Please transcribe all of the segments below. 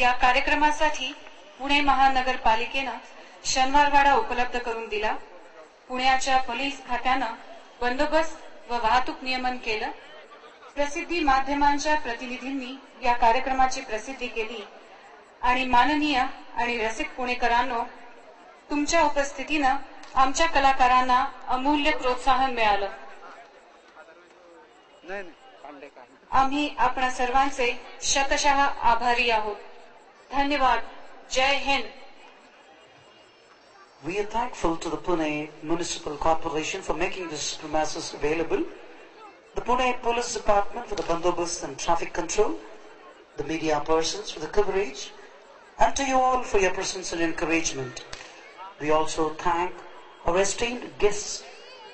या कार्यक्रमासाठी पुणे महानगरपालिकेनं शनिवारवाडा उपलब्ध करून दिला. पुण्याच्या पोलीस खात्यानं बंदोबस्त व वाहतूक नियमन केलं. प्रसिद्धी माध्यमांच्या प्रतिनिधींनी या कार्यक्रमाची प्रसिद्धी केली आणि माननीय आणि रसिक पुणेकरांनो, तुमच्या उपस्थितीनं आमच्या कलाकारांना अमूल्य प्रोत्साहन मिळालं. आम्ही आपणा सर्वांचे शतशः आभारी आहोत. धन्यवाद. जय Hind. We are thankful to the Pune Municipal Corporation for making this premises available, the Pune Police Department for the bandobast and traffic control, the media persons for the coverage, and to you all for your presence and encouragement. We also thank our esteemed guests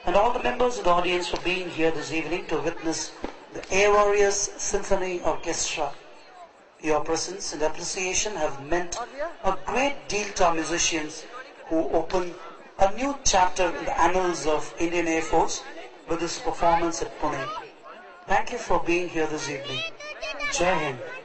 and all the members of the audience for being here this evening to witness the Air Warriors Symphony Orchestra. Your presence and appreciation have meant a great deal to our musicians who open a new chapter in the annals of Indian Air Force with this performance at Pune. Thank you for being here this evening. Jai Hind.